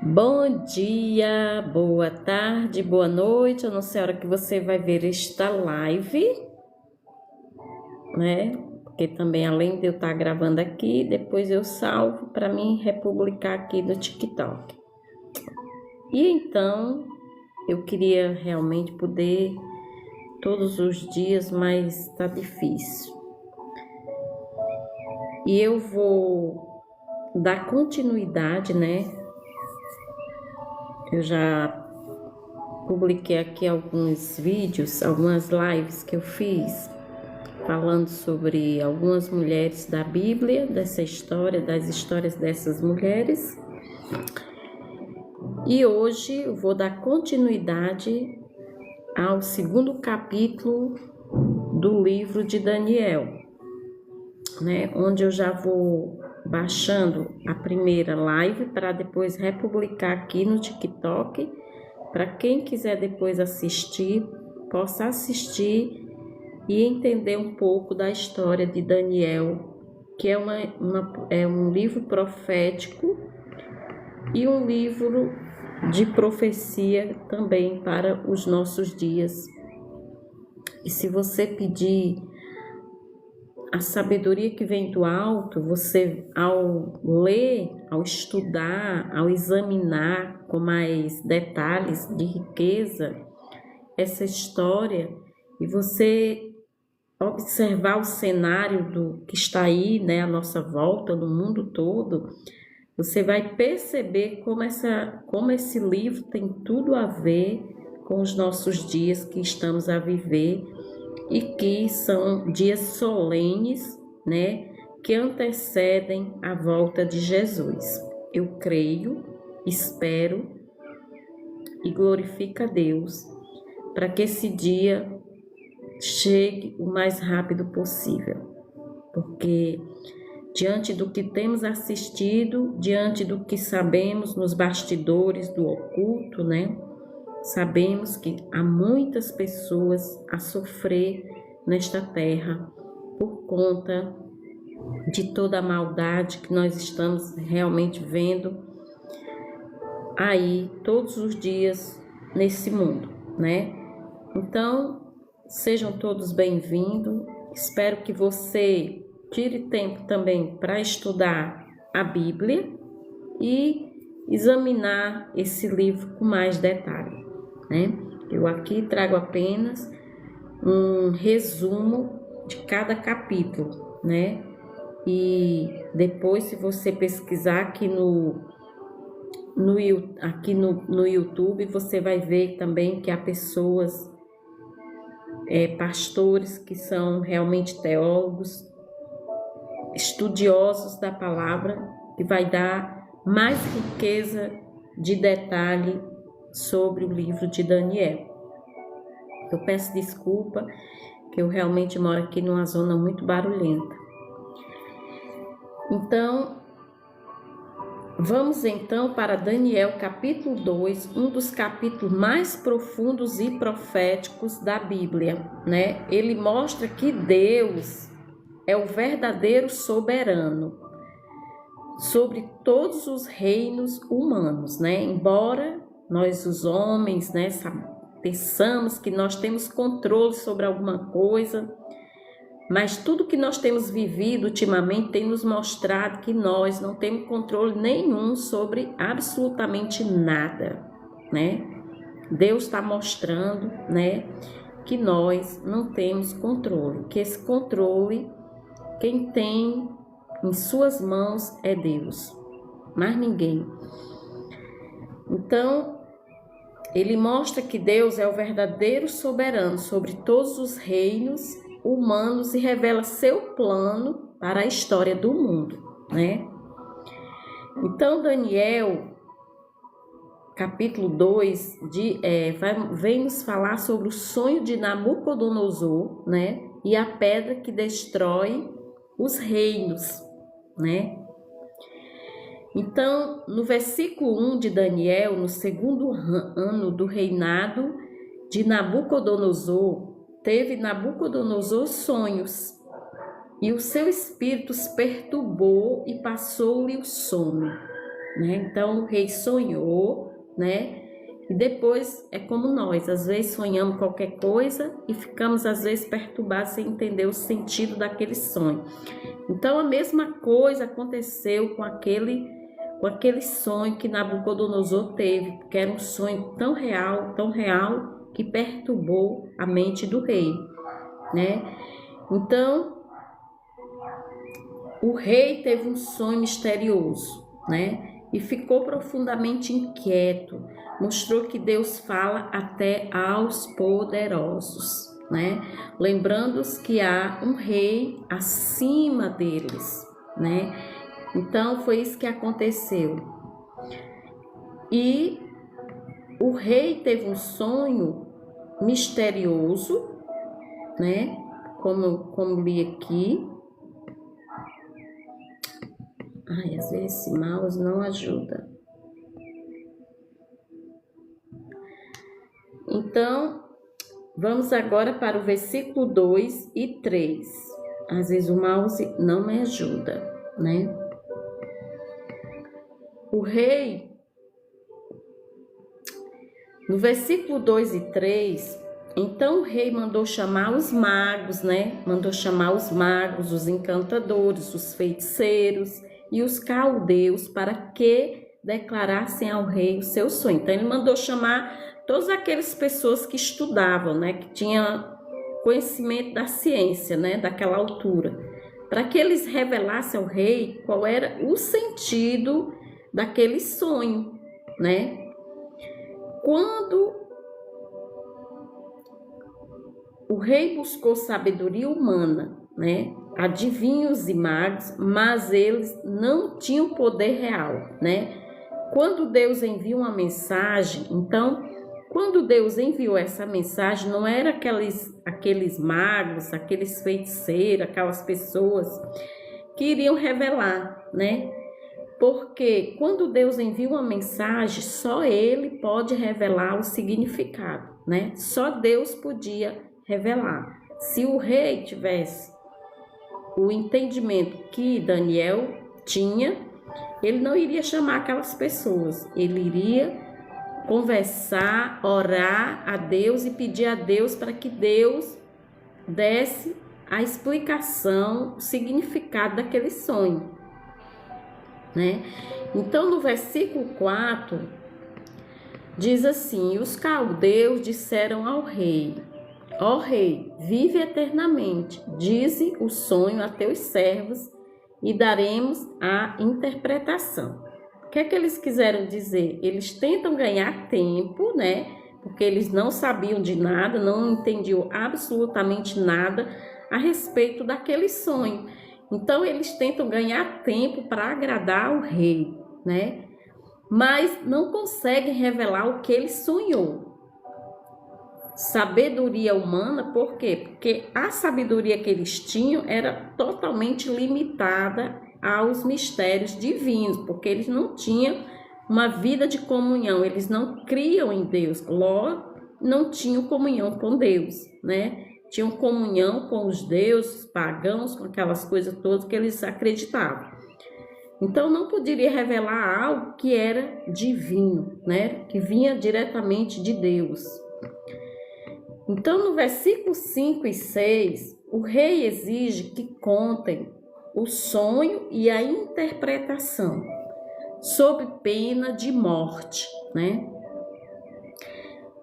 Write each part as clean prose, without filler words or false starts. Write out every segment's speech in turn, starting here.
Bom dia, boa tarde, boa noite. Eu não sei a hora que você vai ver esta live, né? Porque também, além de eu estar gravando aqui, depois eu salvo para mim republicar aqui no TikTok. E então, eu queria realmente poder todos os dias, mas tá difícil. E eu vou dar continuidade, né? Eu já publiquei aqui alguns vídeos, algumas lives que eu fiz, falando sobre algumas mulheres da Bíblia, dessa história, das histórias dessas mulheres. E hoje eu vou dar continuidade ao segundo capítulo do livro de Daniel, né? Onde eu já vou baixando a primeira live para depois republicar aqui no TikTok, para quem quiser depois assistir, possa assistir e entender um pouco da história de Daniel, que é um livro profético e um livro de profecia também para os nossos dias. E se você pedir a sabedoria que vem do alto, você, ao ler, ao estudar, ao examinar com mais detalhes de riqueza essa história, e você observar o cenário do que está aí, né, à nossa volta, no mundo todo, você vai perceber como esse livro tem tudo a ver com os nossos dias que estamos a viver, e que são dias solenes, né, que antecedem a volta de Jesus. Eu creio, espero e glorifico a Deus para que esse dia chegue o mais rápido possível, porque diante do que temos assistido, diante do que sabemos nos bastidores do oculto, né, sabemos que há muitas pessoas a sofrer nesta terra por conta de toda a maldade que nós estamos realmente vendo aí todos os dias nesse mundo, né? Então, sejam todos bem-vindos. Espero que você tire tempo também para estudar a Bíblia e examinar esse livro com mais detalhe, né? Eu aqui trago apenas um resumo de cada capítulo, né? E depois, se você pesquisar aqui no YouTube, você vai ver também que há pessoas, pastores que são realmente teólogos, estudiosos da palavra, que vai dar mais riqueza de detalhe sobre o livro de Daniel. Eu peço desculpa, que eu realmente moro aqui numa zona muito barulhenta. Então, vamos então para Daniel capítulo 2, um dos capítulos mais profundos e proféticos da Bíblia, né? Ele mostra que Deus é o verdadeiro soberano sobre todos os reinos humanos, né? Embora nós, os homens, né, pensamos que nós temos controle sobre alguma coisa, mas tudo que nós temos vivido ultimamente tem nos mostrado que nós não temos controle nenhum sobre absolutamente nada, né? Deus está mostrando, né, que nós não temos controle, que esse controle, quem tem em suas mãos é Deus, mais ninguém. Então, ele mostra que Deus é o verdadeiro soberano sobre todos os reinos humanos e revela seu plano para a história do mundo, né? Então, Daniel, capítulo 2, vem nos falar sobre o sonho de Nabucodonosor, né? E a pedra que destrói os reinos, né? Então, no versículo 1 de Daniel, no segundo ano do reinado de Nabucodonosor, teve Nabucodonosor sonhos, e o seu espírito se perturbou e passou-lhe o sono. né? Então o rei sonhou, né? E depois é como nós, às vezes sonhamos qualquer coisa e ficamos às vezes perturbados sem entender o sentido daquele sonho. Então a mesma coisa aconteceu com aquele sonho que Nabucodonosor teve, porque era um sonho tão real, que perturbou a mente do rei, né? Então o rei teve um sonho misterioso, né? E ficou profundamente inquieto. Mostrou que Deus fala até aos poderosos, né? Lembrando-os que há um rei acima deles, né? Então foi isso que aconteceu. E o rei teve um sonho misterioso, né? Como li aqui. Ai, às vezes esse mouse não ajuda. Então, vamos agora para o versículo 2 e 3. Às vezes o mouse não me ajuda, né? O rei, no versículo 2 e 3, então o rei mandou chamar os magos, né? Mandou chamar os magos, os encantadores, os feiticeiros e os caldeus para que declarassem ao rei o seu sonho. Então ele mandou chamar todas aquelas pessoas que estudavam, né, que tinham conhecimento da ciência, né, daquela altura, para que eles revelassem ao rei qual era o sentido daquele sonho, né? Quando o rei buscou sabedoria humana, né, adivinhos e magos, mas eles não tinham poder real, né? Quando Deus envia uma mensagem, então, quando Deus enviou essa mensagem, não era aqueles magos, aqueles feiticeiros, aquelas pessoas que iriam revelar, né? Porque quando Deus envia uma mensagem, só Ele pode revelar o significado, né? Só Deus podia revelar. Se o rei tivesse o entendimento que Daniel tinha, ele não iria chamar aquelas pessoas, ele iria conversar, orar a Deus e pedir a Deus para que Deus desse a explicação, o significado daquele sonho, né? Então no versículo 4 diz assim: os caldeus disseram ao rei: ó rei, vive eternamente, dize o sonho a teus servos e daremos a interpretação. O que é que eles quiseram dizer? Eles tentam ganhar tempo, né? Porque eles não sabiam de nada, não entendiam absolutamente nada a respeito daquele sonho. Então eles tentam ganhar tempo para agradar o rei, né? Mas não conseguem revelar o que ele sonhou. Sabedoria humana, por quê? Porque a sabedoria que eles tinham era totalmente limitada aos mistérios divinos, porque eles não tinham uma vida de comunhão, eles não criam em Deus, logo não tinham comunhão com Deus, né? Tinham comunhão com os deuses pagãos, com aquelas coisas todas que eles acreditavam. Então não poderia revelar algo que era divino, né? Que vinha diretamente de Deus. Então, no versículo 5 e 6, o rei exige que contem o sonho e a interpretação, sob pena de morte, né?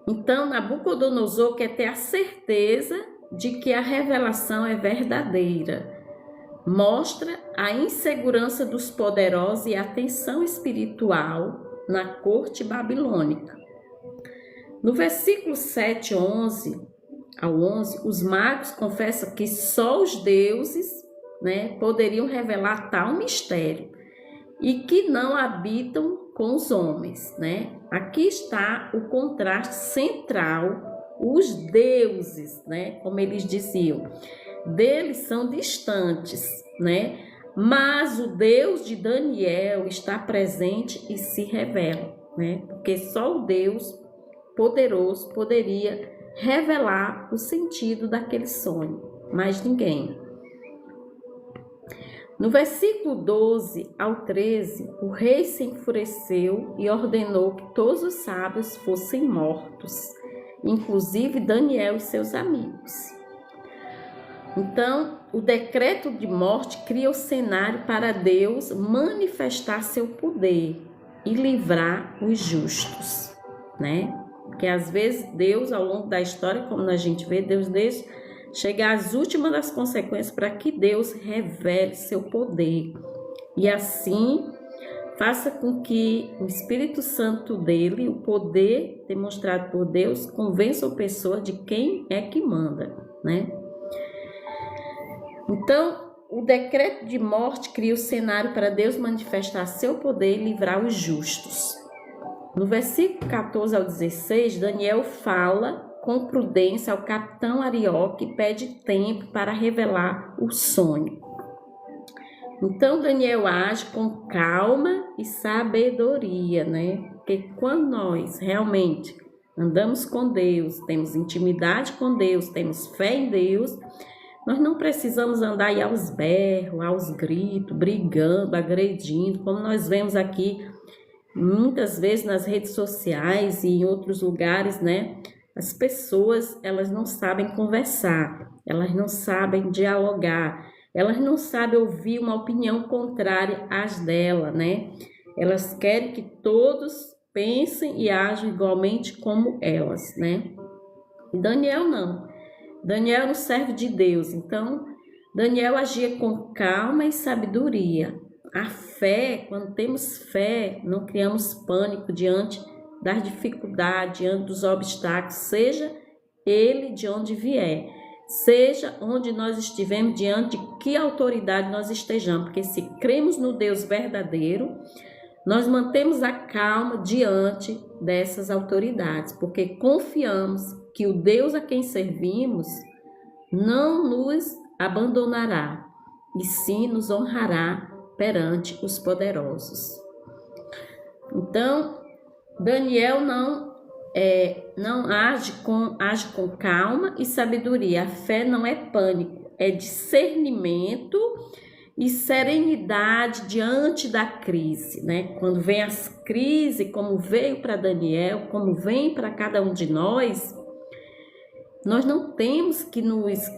Então, Nabucodonosor quer ter a certeza de que a revelação é verdadeira. Mostra a insegurança dos poderosos e a tensão espiritual na corte babilônica. No versículo 7 ao 11, os magos confessam que só os deuses, né, poderiam revelar tal mistério e que não habitam com os homens, né? Aqui está o contraste central, os deuses, né, como eles diziam, deles são distantes, né? Mas o Deus de Daniel está presente e se revela, né? Porque só o Deus poderoso poderia revelar o sentido daquele sonho, mais ninguém. No versículo 12 ao 13, o rei se enfureceu e ordenou que todos os sábios fossem mortos, inclusive Daniel e seus amigos. Então, o decreto de morte cria o cenário para Deus manifestar seu poder e livrar os justos, né? Porque às vezes Deus, ao longo da história, como a gente vê, Deus deixa chegar às últimas das consequências para que Deus revele seu poder. E assim, faça com que o Espírito Santo dele, o poder demonstrado por Deus, convença a pessoa de quem é que manda, né? Então, o decreto de morte cria o cenário para Deus manifestar seu poder e livrar os justos. No versículo 14 ao 16, Daniel fala com prudência ao capitão Arioque e pede tempo para revelar o sonho. Então, Daniel age com calma e sabedoria, né? Porque quando nós realmente andamos com Deus, temos intimidade com Deus, temos fé em Deus, nós não precisamos andar aí aos berros, aos gritos, brigando, agredindo, como nós vemos aqui muitas vezes nas redes sociais e em outros lugares, né? As pessoas, elas não sabem conversar, elas não sabem dialogar, elas não sabem ouvir uma opinião contrária às dela, né? Elas querem que todos pensem e ajam igualmente como elas, né? E Daniel não. Daniel era um servo de Deus, então Daniel agia com calma e sabedoria. A fé, quando temos fé, não criamos pânico diante das dificuldades, diante dos obstáculos, seja ele de onde vier, seja onde nós estivermos, diante de que autoridade nós estejamos, porque se cremos no Deus verdadeiro, nós mantemos a calma diante dessas autoridades, porque confiamos que o Deus a quem servimos não nos abandonará, e sim nos honrará perante os poderosos. Então, Daniel não age com calma e sabedoria. A fé não é pânico, é discernimento e serenidade diante da crise, né? Quando vem as crises, como veio para Daniel, como vem para cada um de nós não temos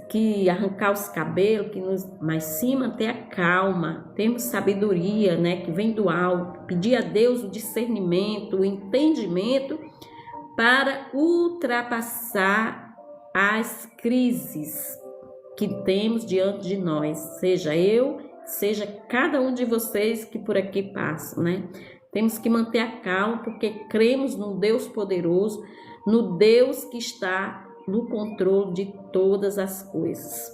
que arrancar os cabelos, mas sim manter a calma, temos sabedoria, né, que vem do alto, pedir a Deus o discernimento, o entendimento para ultrapassar as crises que temos diante de nós, seja eu, seja cada um de vocês que por aqui passam, né? Temos que manter a calma porque cremos no Deus poderoso, no Deus que está no controle de todas as coisas.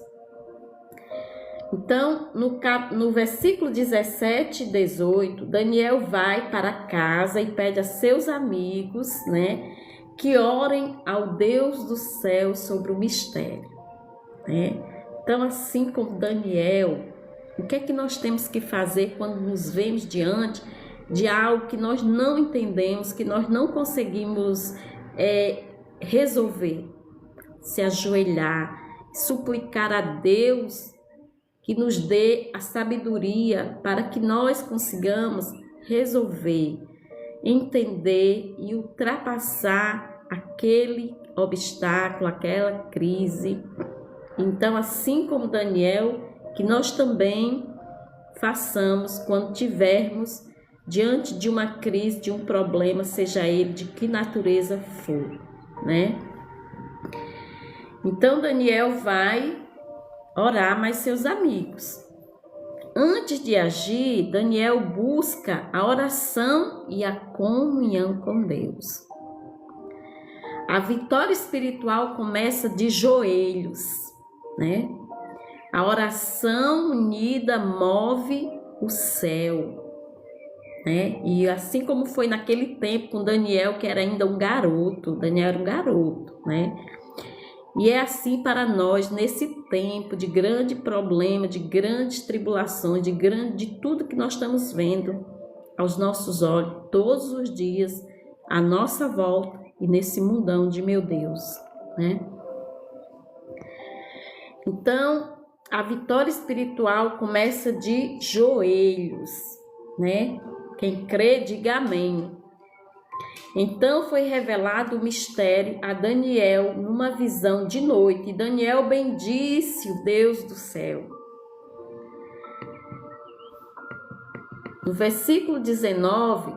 Então, no versículo 17 e 18, Daniel vai para casa e pede a seus amigos, né, que orem ao Deus do céu sobre o mistério, né? Então, assim como Daniel, o que é que nós temos que fazer quando nos vemos diante de algo que nós não entendemos, que nós não conseguimos resolver? Se ajoelhar, suplicar a Deus que nos dê a sabedoria para que nós consigamos resolver, entender e ultrapassar aquele obstáculo, aquela crise. Então, assim como Daniel, que nós também façamos quando tivermos diante de uma crise, de um problema, seja ele de que natureza for, né? Então, Daniel vai orar mais seus amigos. Antes de agir, Daniel busca a oração e a comunhão com Deus. A vitória espiritual começa de joelhos, né? A oração unida move o céu, né? E assim como foi naquele tempo com Daniel, que era ainda um garoto, Daniel era um garoto, né? E é assim para nós, nesse tempo de grande problema, de grandes tribulações, de tudo que nós estamos vendo aos nossos olhos, todos os dias, à nossa volta e nesse mundão de meu Deus, né? Então, a vitória espiritual começa de joelhos, né? Quem crê, diga amém. Então foi revelado o mistério a Daniel numa visão de noite. E Daniel bendisse o Deus do céu. No versículo 19,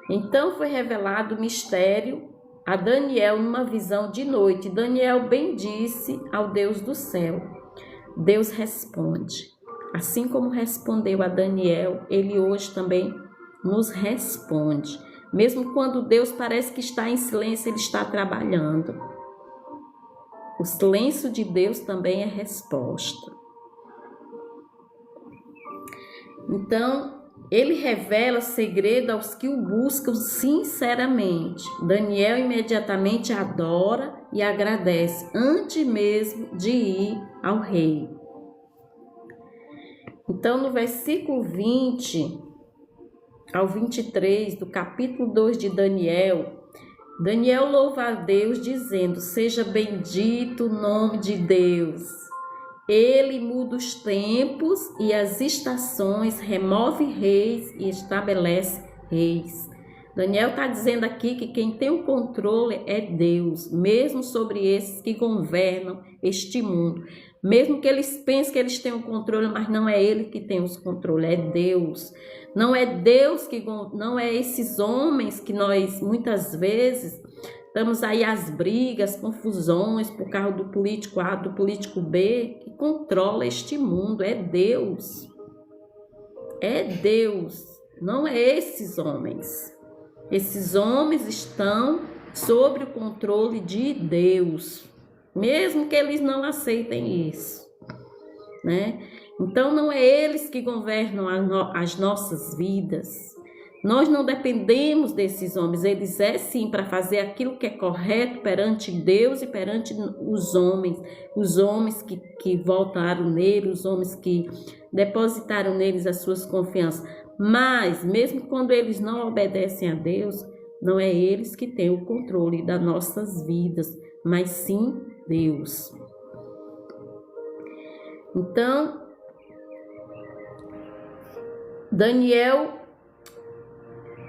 então foi revelado o mistério a Daniel numa visão de noite. Daniel bendisse ao Deus do céu. Deus responde. Assim como respondeu a Daniel, ele hoje também nos responde. Mesmo quando Deus parece que está em silêncio, ele está trabalhando. O silêncio de Deus também é resposta. Então, ele revela segredo aos que o buscam sinceramente. Daniel imediatamente adora e agradece, antes mesmo de ir ao rei. Então, no versículo 20 ao 23 do capítulo 2 de Daniel, Daniel louva a Deus dizendo: seja bendito o nome de Deus. Ele muda os tempos e as estações, remove reis e estabelece reis. Daniel está dizendo aqui que quem tem o controle é Deus, mesmo sobre esses que governam este mundo. Mesmo que eles pensem que eles têm o controle, mas não é ele que tem os controles, é Deus. Não é Deus que, não é esses homens que nós muitas vezes estamos aí às brigas, confusões por causa do político A, do político B, que controla este mundo. É Deus. É Deus. Não é esses homens. Esses homens estão sob o controle de Deus. Mesmo que eles não aceitem isso, né? Então não é eles que governam as nossas vidas. Nós não dependemos desses homens, eles é sim para fazer aquilo que é correto perante Deus e perante os homens que voltaram nele, os homens que depositaram neles as suas confianças. Mas, mesmo quando eles não obedecem a Deus, não é eles que têm o controle das nossas vidas, mas sim Deus. Então, Daniel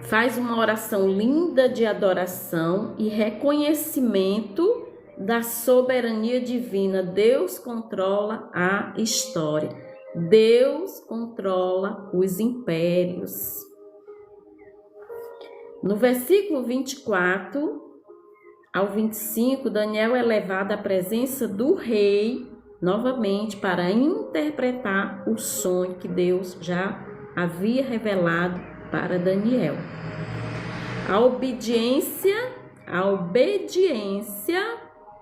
faz uma oração linda de adoração e reconhecimento da soberania divina. Deus controla a história. Deus controla os impérios. No versículo 24 ao 25, Daniel é levado à presença do rei novamente para interpretar o sonho que Deus já havia revelado para Daniel. A obediência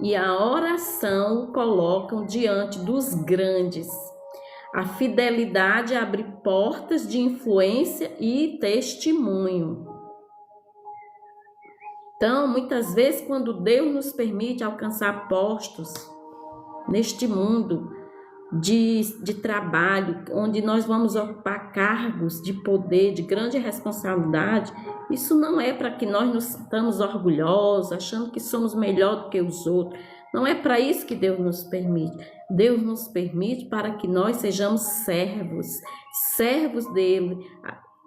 e a oração o colocam diante dos grandes. A fidelidade abre portas de influência e testemunho. Então, muitas vezes, quando Deus nos permite alcançar postos neste mundo de trabalho, onde nós vamos ocupar cargos de poder, de grande responsabilidade, isso não é para que nós nos estamos orgulhosos, achando que somos melhor do que os outros. Não é para isso que Deus nos permite. Deus nos permite para que nós sejamos servos dele,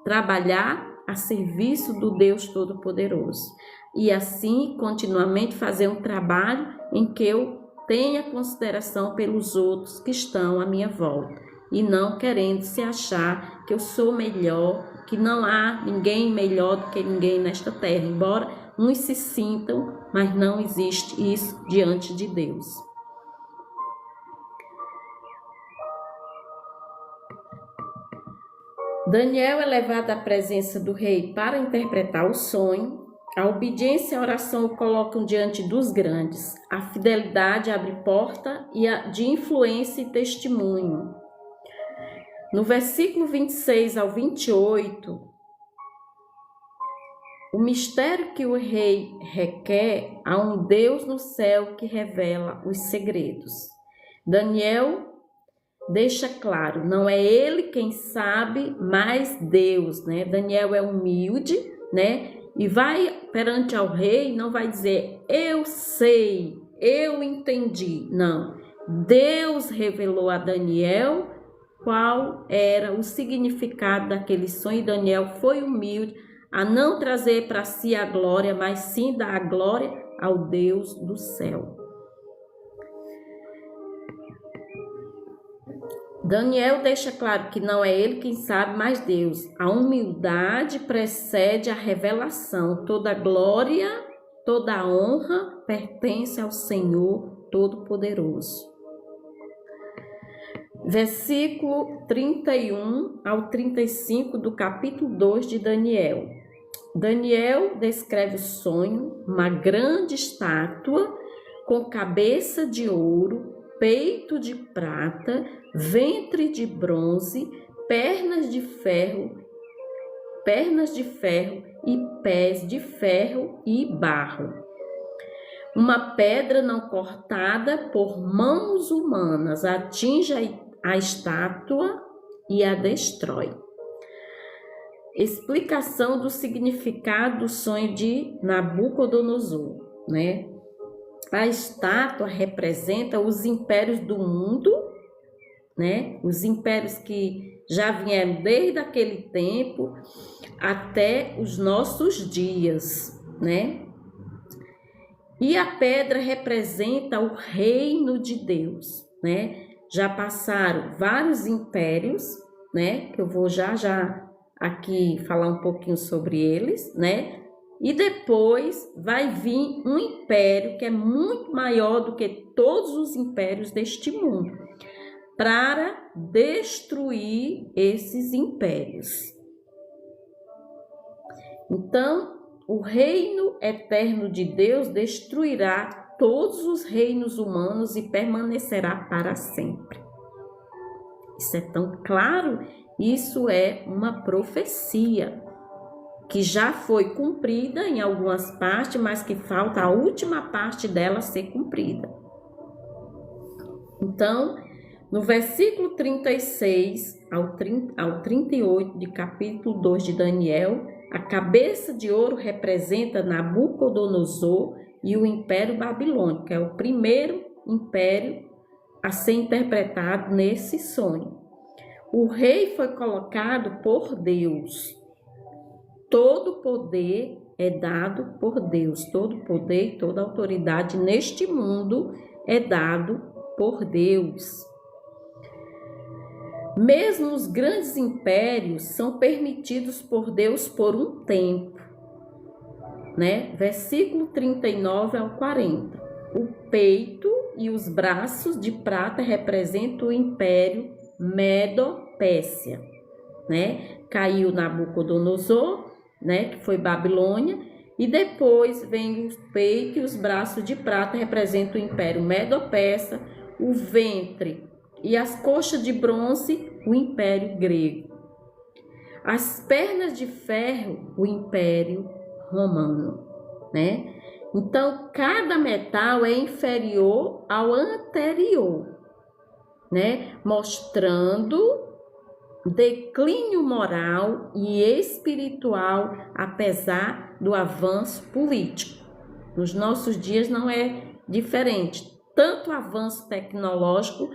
trabalhar a serviço do Deus Todo-Poderoso. E assim, continuamente fazer um trabalho em que eu tenha consideração pelos outros que estão à minha volta. E não querendo se achar que eu sou melhor, que não há ninguém melhor do que ninguém nesta terra. Embora uns se sintam, mas não existe isso diante de Deus. Daniel é levado à presença do rei para interpretar o sonho. A obediência e a oração o colocam diante dos grandes. A fidelidade abre porta de influência e testemunho. No versículo 26 ao 28, o mistério que o rei requer a um Deus no céu que revela os segredos. Daniel deixa claro, não é ele quem sabe, mas Deus, né? Daniel é humilde, né? E vai perante ao rei, não vai dizer, eu sei, eu entendi. Não, Deus revelou a Daniel qual era o significado daquele sonho. Daniel foi humilde a não trazer para si a glória, mas sim dar a glória ao Deus do céu. Daniel deixa claro que não é ele quem sabe, mas Deus. A humildade precede a revelação. Toda glória, toda honra pertence ao Senhor Todo-Poderoso. Versículo 31 ao 35 do capítulo 2 de Daniel. Daniel descreve o sonho, uma grande estátua com cabeça de ouro, peito de prata, ventre de bronze, pernas de ferro e pés de ferro e barro. Uma pedra não cortada por mãos humanas atinge a estátua e a destrói. Explicação do significado do sonho de Nabucodonosor, né? A estátua representa os impérios do mundo, né? Os impérios que já vieram desde aquele tempo até os nossos dias, né? E a pedra representa o reino de Deus, né? Já passaram vários impérios, né? Que eu vou já aqui falar um pouquinho sobre eles, né? E depois vai vir um império que é muito maior do que todos os impérios deste mundo, para destruir esses impérios. Então, o reino eterno de Deus destruirá todos os reinos humanos e permanecerá para sempre. Isso é tão claro, isso é uma profecia que já foi cumprida em algumas partes, mas que falta a última parte dela ser cumprida. Então, no versículo 36 ao 38 de capítulo 2 de Daniel, a cabeça de ouro representa Nabucodonosor e o Império Babilônico, que é o primeiro império a ser interpretado nesse sonho. O rei foi colocado por Deus. Todo poder é dado por Deus. Todo poder e toda autoridade neste mundo é dado por Deus. Mesmo os grandes impérios são permitidos por Deus por um tempo, né? Versículo 39 ao 40. O peito e os braços de prata representam o império Medo-Pérsia, né? Caiu Nabucodonosor, né? Que foi Babilônia, e depois vem o peito e os braços de prata representam o império Medo-Persa, o ventre e as coxas de bronze, o império grego. As pernas de ferro, o império romano, né? Então, cada metal é inferior ao anterior, né? Mostrando declínio moral e espiritual, apesar do avanço político. Nos nossos dias não é diferente. Tanto avanço tecnológico,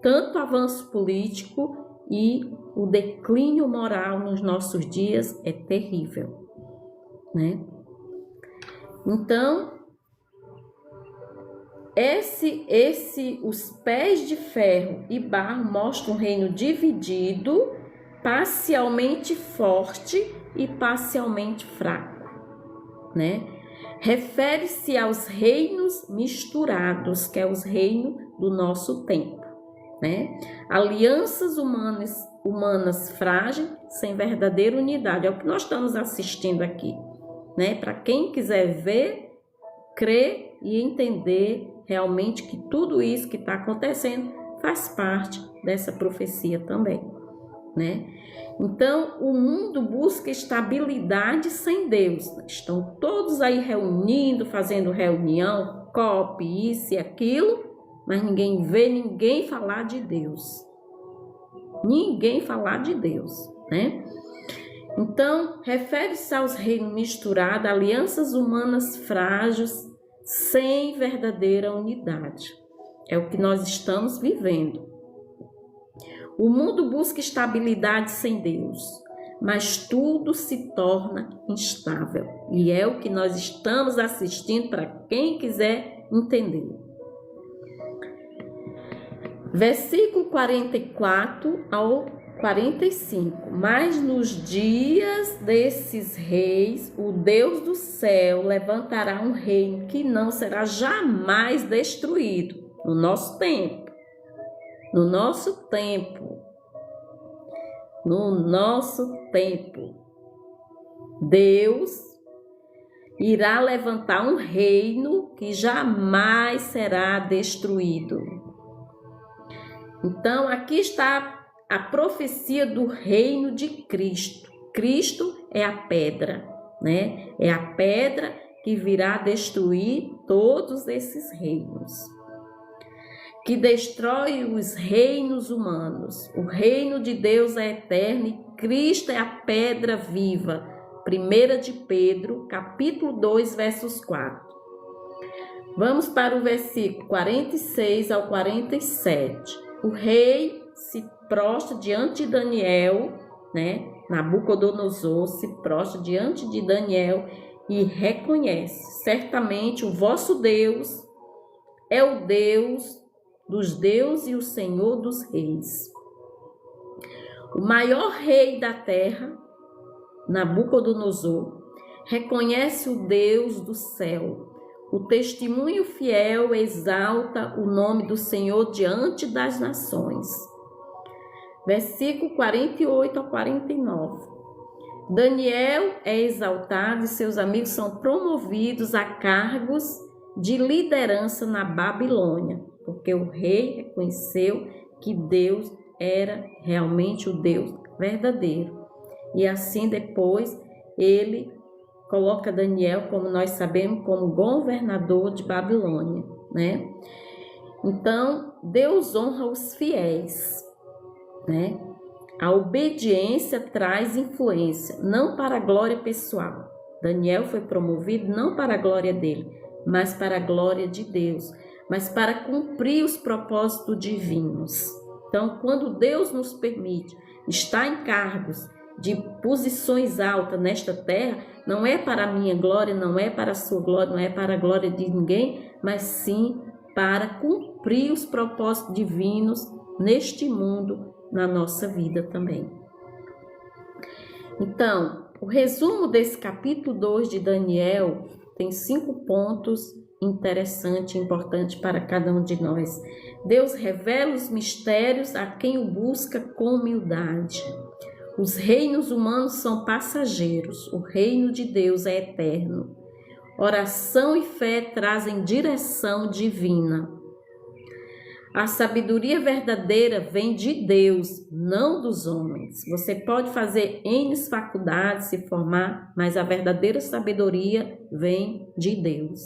tanto avanço político e o declínio moral nos nossos dias é terrível, né? Então, os pés de ferro e barro mostram um reino dividido, parcialmente forte e parcialmente fraco, né? Refere-se aos reinos misturados, que é os reinos do nosso tempo, né? Alianças humanas frágeis, sem verdadeira unidade. É o que nós estamos assistindo aqui, né? Para quem quiser ver, crer e entender realmente que tudo isso que está acontecendo faz parte dessa profecia também, né? Então, o mundo busca estabilidade sem Deus. Estão todos aí reunindo, fazendo reunião, COP, isso e aquilo, mas ninguém vê ninguém falar de Deus. Ninguém falar de Deus, né? Então, refere-se aos reinos misturados, alianças humanas frágeis, sem verdadeira unidade. É o que nós estamos vivendo. O mundo busca estabilidade sem Deus, mas tudo se torna instável. E é o que nós estamos assistindo para quem quiser entender. Versículo 44 ao 45. Mas nos dias desses reis, o Deus do céu levantará um reino que não será jamais destruído. No nosso tempo. No nosso tempo. No nosso tempo. Deus irá levantar um reino que jamais será destruído. Então, aqui está a profecia do reino de Cristo. Cristo é a pedra, né? É a pedra que virá destruir todos esses reinos. Que destrói os reinos humanos. O reino de Deus é eterno e Cristo é a pedra viva. 1 de Pedro, capítulo 2, versos 4. Vamos para o versículo 46 ao 47. O rei se prostra diante de Daniel, né? Nabucodonosor se prostra diante de Daniel e reconhece: certamente o vosso Deus é o Deus dos deuses e o Senhor dos reis. O maior rei da terra, Nabucodonosor, reconhece o Deus do céu. O testemunho fiel exalta o nome do Senhor diante das nações. Versículo 48 a 49. Daniel é exaltado e seus amigos são promovidos a cargos de liderança na Babilônia, porque o rei reconheceu que Deus era realmente o Deus verdadeiro. E assim depois ele coloca Daniel, como nós sabemos, como governador de Babilônia, né? Então, Deus honra os fiéis, né? A obediência traz influência, não para a glória pessoal. Daniel foi promovido não para a glória dele, mas para a glória de Deus, mas para cumprir os propósitos divinos. Então, quando Deus nos permite estar em cargos de posições altas nesta terra, não é para a minha glória, não é para a sua glória, não é para a glória de ninguém, mas sim para cumprir os propósitos divinos neste mundo, na nossa vida também. Então, o resumo desse capítulo 2 de Daniel tem 5 pontos interessantes e importantes para cada um de nós. Deus revela os mistérios a quem o busca com humildade. Os reinos humanos são passageiros, o reino de Deus é eterno. Oração e fé trazem direção divina. A sabedoria verdadeira vem de Deus, não dos homens. Você pode fazer N faculdades, se formar, mas a verdadeira sabedoria vem de Deus.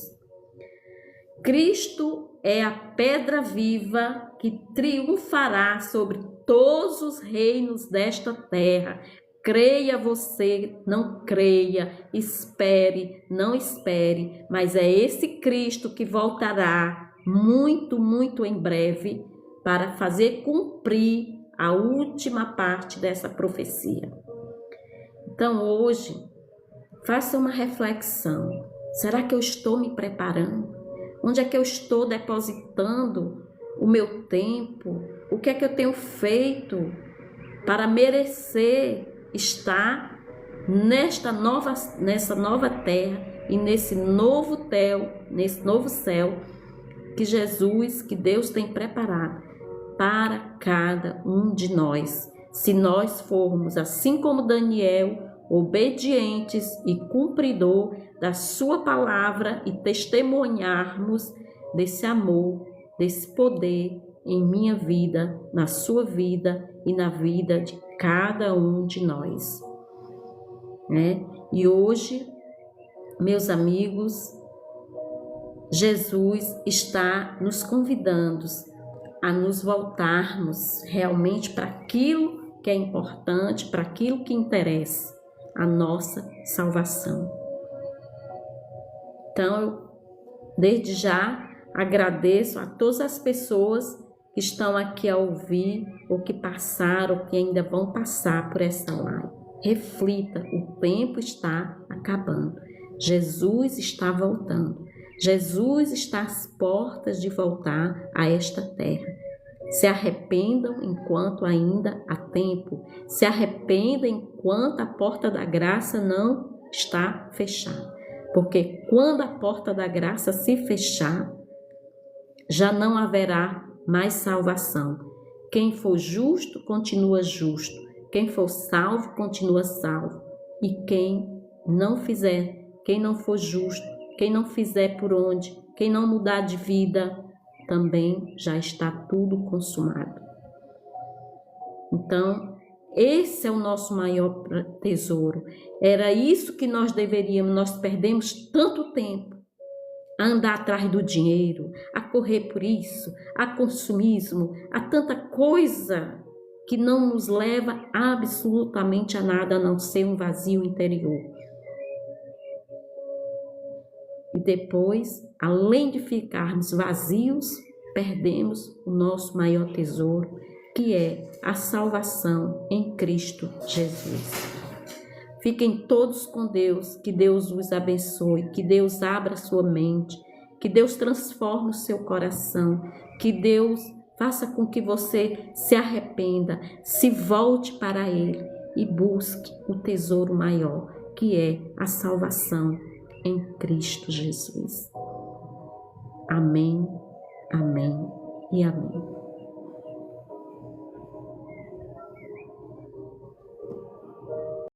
Cristo é a pedra viva que triunfará sobre todos os reinos desta terra. Creia você, não creia, espere, não espere, mas é esse Cristo que voltará muito, muito em breve para fazer cumprir a última parte dessa profecia. Então hoje, faça uma reflexão. Será que eu estou me preparando? Onde é que eu estou depositando o meu tempo? O que é que eu tenho feito para merecer estar nessa nova terra e nesse novo céu que Jesus, que Deus tem preparado para cada um de nós? Se nós formos, assim como Daniel, obedientes e cumpridor da sua palavra e testemunharmos desse amor, desse poder em minha vida, na sua vida e na vida de cada um de nós, né? E hoje, meus amigos, Jesus está nos convidando a nos voltarmos realmente para aquilo que é importante, para aquilo que interessa, a nossa salvação. Então, desde já, Agradeço a todas as pessoas que estão aqui a ouvir, ou que passaram, ou que ainda vão passar por essa live. Reflita, o tempo está acabando. Jesus está voltando. Jesus está às portas de voltar a esta terra. Se arrependam enquanto ainda há tempo. Se arrependam enquanto a porta da graça não está fechada. Porque quando a porta da graça se fechar, já não haverá mais salvação. Quem for justo, continua justo. Quem for salvo, continua salvo. E quem não fizer, quem não for justo, quem não fizer por onde, quem não mudar de vida, também já está tudo consumado. Então, esse é o nosso maior tesouro. Era isso que nós deveríamos, nós perdemos tanto tempo a andar atrás do dinheiro, a correr por isso, a consumismo, a tanta coisa que não nos leva absolutamente a nada, a não ser um vazio interior. E depois, além de ficarmos vazios, perdemos o nosso maior tesouro, que é a salvação em Cristo Jesus. Fiquem todos com Deus, que Deus os abençoe, que Deus abra sua mente, que Deus transforme o seu coração, que Deus faça com que você se arrependa, se volte para Ele e busque o tesouro maior, que é a salvação em Cristo Jesus. Amém, amém e amém.